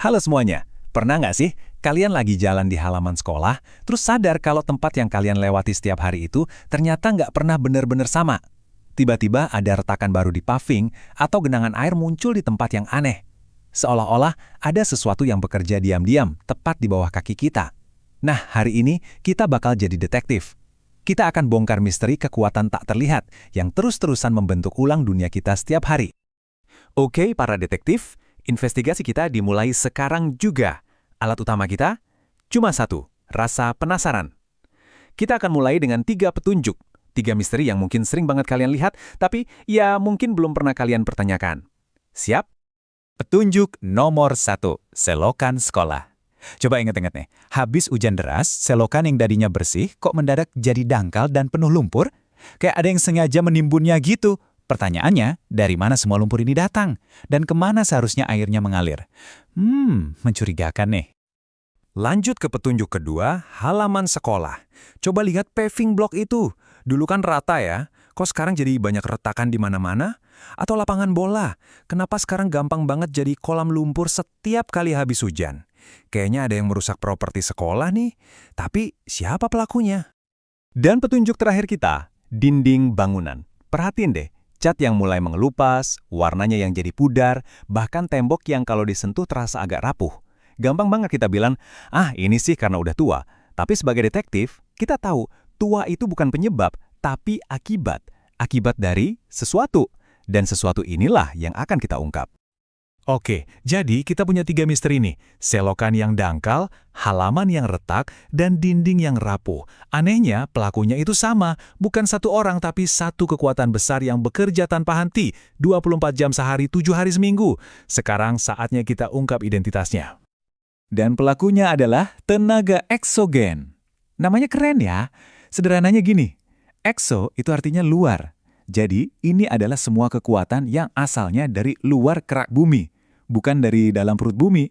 Halo semuanya, pernah nggak sih kalian lagi jalan di halaman sekolah, terus sadar kalau tempat yang kalian lewati setiap hari itu ternyata nggak pernah benar-benar sama? Tiba-tiba ada retakan baru di paving atau genangan air muncul di tempat yang aneh. Seolah-olah ada sesuatu yang bekerja diam-diam tepat di bawah kaki kita. Nah, hari ini kita bakal jadi detektif. Kita akan bongkar misteri kekuatan tak terlihat yang terus-terusan membentuk ulang dunia kita setiap hari. Oke, para detektif, investigasi kita dimulai sekarang juga. Alat utama kita cuma satu, rasa penasaran. Kita akan mulai dengan 3 petunjuk, 3 misteri yang mungkin sering banget kalian lihat, tapi ya mungkin belum pernah kalian pertanyakan. Siap? Petunjuk nomor 1, selokan sekolah. Coba ingat-ingat nih, habis hujan deras, selokan yang tadinya bersih kok mendadak jadi dangkal dan penuh lumpur? Kayak ada yang sengaja menimbunnya gitu. Pertanyaannya, dari mana semua lumpur ini datang? Dan kemana seharusnya airnya mengalir? Mencurigakan nih. Lanjut ke petunjuk kedua, halaman sekolah. Coba lihat paving block itu. Dulu kan rata ya, kok sekarang jadi banyak retakan di mana-mana? Atau lapangan bola, kenapa sekarang gampang banget jadi kolam lumpur setiap kali habis hujan? Kayaknya ada yang merusak properti sekolah nih, tapi siapa pelakunya? Dan petunjuk terakhir kita, dinding bangunan. Perhatiin deh, cat yang mulai mengelupas, warnanya yang jadi pudar, bahkan tembok yang kalau disentuh terasa agak rapuh. Gampang banget kita bilang, ini sih karena udah tua. Tapi sebagai detektif, kita tahu tua itu bukan penyebab, tapi akibat. Akibat dari sesuatu. Dan sesuatu inilah yang akan kita ungkap. Oke, jadi kita punya 3 misteri nih. Selokan yang dangkal, halaman yang retak, dan dinding yang rapuh. Anehnya, pelakunya itu sama. Bukan satu orang, tapi satu kekuatan besar yang bekerja tanpa henti. 24 jam sehari, 7 hari seminggu. Sekarang saatnya kita ungkap identitasnya. Dan pelakunya adalah tenaga eksogen. Namanya keren ya. Sederhananya gini, ekso itu artinya luar. Jadi, ini adalah semua kekuatan yang asalnya dari luar kerak bumi. Bukan dari dalam perut bumi.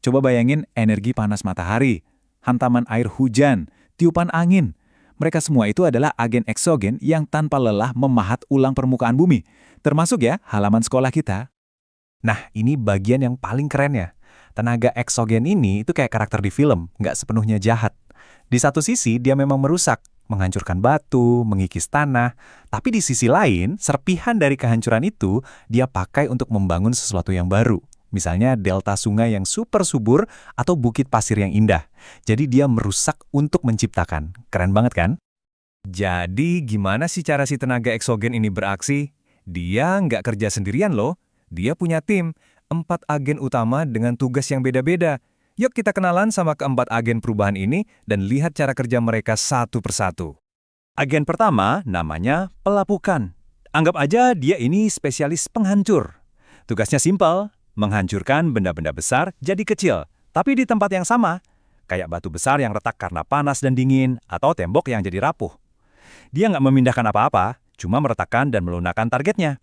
Coba bayangin energi panas matahari, hantaman air hujan, tiupan angin. Mereka semua itu adalah agen eksogen yang tanpa lelah memahat ulang permukaan bumi. Termasuk ya halaman sekolah kita. Nah, ini bagian yang paling keren ya. Tenaga eksogen ini itu kayak karakter di film, nggak sepenuhnya jahat. Di satu sisi, dia memang merusak, menghancurkan batu, mengikis tanah. Tapi di sisi lain, serpihan dari kehancuran itu dia pakai untuk membangun sesuatu yang baru. Misalnya delta sungai yang super subur atau bukit pasir yang indah. Jadi dia merusak untuk menciptakan. Keren banget kan? Jadi gimana sih cara si tenaga eksogen ini beraksi? Dia nggak kerja sendirian loh. Dia punya tim, 4 agen utama dengan tugas yang beda-beda. Yuk kita kenalan sama keempat agen perubahan ini dan lihat cara kerja mereka satu persatu. Agen pertama namanya pelapukan. Anggap aja dia ini spesialis penghancur. Tugasnya simpel, menghancurkan benda-benda besar jadi kecil, tapi di tempat yang sama. Kayak batu besar yang retak karena panas dan dingin, atau tembok yang jadi rapuh. Dia nggak memindahkan apa-apa, cuma meretakkan dan melunakkan targetnya.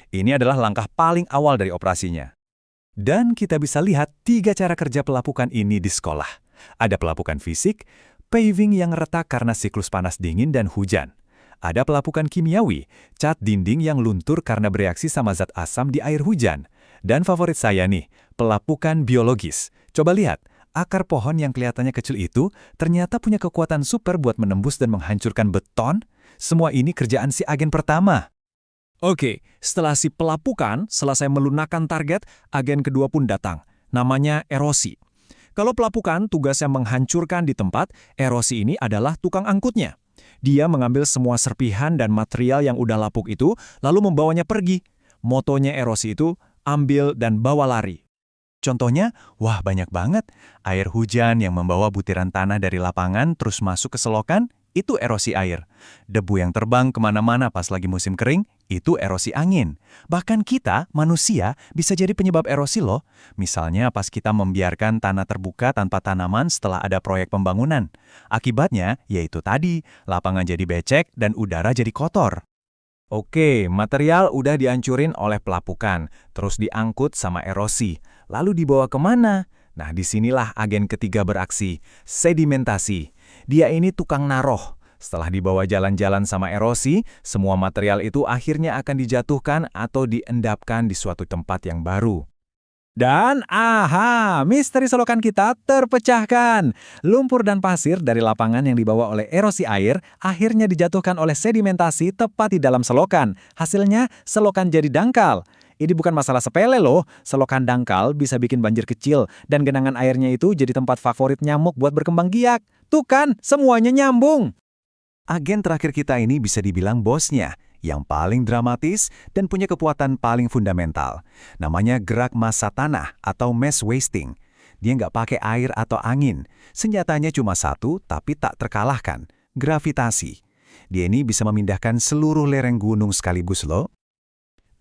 Ini adalah langkah paling awal dari operasinya. Dan kita bisa lihat 3 cara kerja pelapukan ini di sekolah. Ada pelapukan fisik, paving yang retak karena siklus panas dingin dan hujan. Ada pelapukan kimiawi, cat dinding yang luntur karena bereaksi sama zat asam di air hujan. Dan favorit saya nih, pelapukan biologis. Coba lihat, akar pohon yang kelihatannya kecil itu ternyata punya kekuatan super buat menembus dan menghancurkan beton. Semua ini kerjaan si agen pertama. Oke, setelah si pelapukan selesai melunakkan target, agen kedua pun datang. Namanya erosi. Kalau pelapukan tugasnya menghancurkan di tempat, erosi ini adalah tukang angkutnya. Dia mengambil semua serpihan dan material yang udah lapuk itu, lalu membawanya pergi. Motonya erosi itu, ambil dan bawa lari. Contohnya, wah banyak banget. Air hujan yang membawa butiran tanah dari lapangan terus masuk ke selokan, itu erosi air. Debu yang terbang kemana-mana pas lagi musim kering, itu erosi angin. Bahkan kita, manusia, bisa jadi penyebab erosi loh. Misalnya pas kita membiarkan tanah terbuka tanpa tanaman setelah ada proyek pembangunan. Akibatnya, yaitu tadi, lapangan jadi becek dan udara jadi kotor. Oke, material udah dihancurin oleh pelapukan, terus diangkut sama erosi. Lalu dibawa kemana? Nah, disinilah agen ketiga beraksi, sedimentasi. Dia ini tukang naroh. Setelah dibawa jalan-jalan sama erosi, semua material itu akhirnya akan dijatuhkan atau diendapkan di suatu tempat yang baru. Dan misteri selokan kita terpecahkan. Lumpur dan pasir dari lapangan yang dibawa oleh erosi air akhirnya dijatuhkan oleh sedimentasi tepat di dalam selokan. Hasilnya, selokan jadi dangkal. Ini bukan masalah sepele loh, selokan dangkal bisa bikin banjir kecil dan genangan airnya itu jadi tempat favorit nyamuk buat berkembang biak. Tuh kan, semuanya nyambung. Agen terakhir kita ini bisa dibilang bosnya, yang paling dramatis dan punya kekuatan paling fundamental. Namanya gerak massa tanah atau mass wasting. Dia nggak pakai air atau angin. Senjatanya cuma satu, tapi tak terkalahkan. Gravitasi. Dia ini bisa memindahkan seluruh lereng gunung sekaligus loh.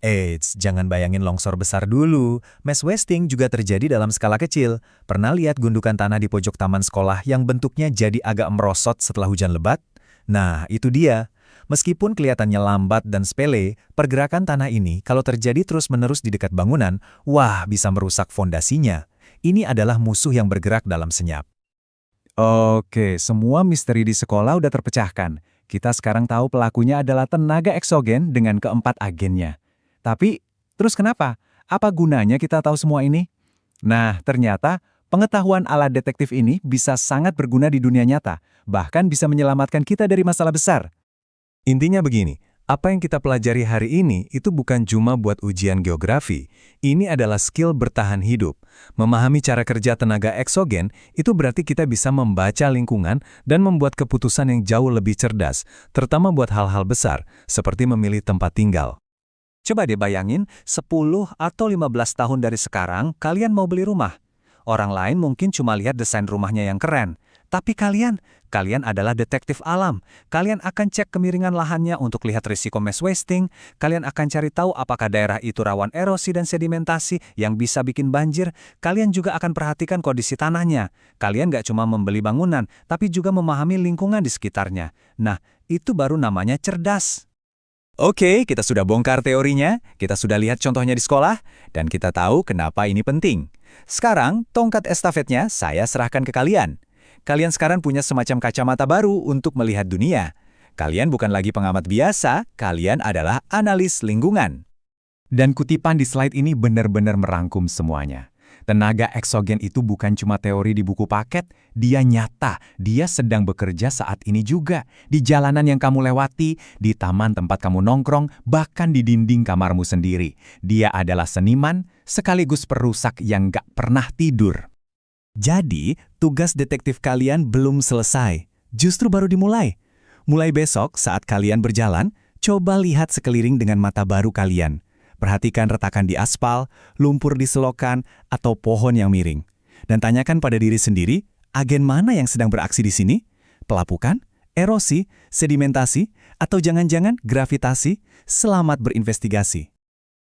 Eits, jangan bayangin longsor besar dulu. Mass wasting juga terjadi dalam skala kecil. Pernah lihat gundukan tanah di pojok taman sekolah yang bentuknya jadi agak merosot setelah hujan lebat? Nah, itu dia. Meskipun kelihatannya lambat dan sepele, pergerakan tanah ini kalau terjadi terus-menerus di dekat bangunan, wah bisa merusak fondasinya. Ini adalah musuh yang bergerak dalam senyap. Oke, semua misteri di sekolah udah terpecahkan. Kita sekarang tahu pelakunya adalah tenaga eksogen dengan keempat agennya. Tapi, terus kenapa? Apa gunanya kita tahu semua ini? Nah, ternyata pengetahuan ala detektif ini bisa sangat berguna di dunia nyata, bahkan bisa menyelamatkan kita dari masalah besar. Intinya begini, apa yang kita pelajari hari ini itu bukan cuma buat ujian geografi. Ini adalah skill bertahan hidup. Memahami cara kerja tenaga eksogen itu berarti kita bisa membaca lingkungan dan membuat keputusan yang jauh lebih cerdas, terutama buat hal-hal besar, seperti memilih tempat tinggal. Coba deh bayangin, 10 atau 15 tahun dari sekarang, kalian mau beli rumah. Orang lain mungkin cuma lihat desain rumahnya yang keren. Tapi kalian adalah detektif alam. Kalian akan cek kemiringan lahannya untuk lihat risiko mass wasting. Kalian akan cari tahu apakah daerah itu rawan erosi dan sedimentasi yang bisa bikin banjir. Kalian juga akan perhatikan kondisi tanahnya. Kalian gak cuma membeli bangunan, tapi juga memahami lingkungan di sekitarnya. Nah, itu baru namanya cerdas. Oke, kita sudah bongkar teorinya, kita sudah lihat contohnya di sekolah, dan kita tahu kenapa ini penting. Sekarang, tongkat estafetnya saya serahkan ke kalian. Kalian sekarang punya semacam kacamata baru untuk melihat dunia. Kalian bukan lagi pengamat biasa, kalian adalah analis lingkungan. Dan kutipan di slide ini benar-benar merangkum semuanya. Tenaga eksogen itu bukan cuma teori di buku paket, dia nyata, dia sedang bekerja saat ini juga. Di jalanan yang kamu lewati, di taman tempat kamu nongkrong, bahkan di dinding kamarmu sendiri. Dia adalah seniman, sekaligus perusak yang gak pernah tidur. Jadi, tugas detektif kalian belum selesai, justru baru dimulai. Mulai besok saat kalian berjalan, coba lihat sekeliling dengan mata baru kalian. Perhatikan retakan di aspal, lumpur di selokan, atau pohon yang miring. Dan tanyakan pada diri sendiri, agen mana yang sedang beraksi di sini? Pelapukan, erosi, sedimentasi, atau jangan-jangan gravitasi? Selamat berinvestigasi.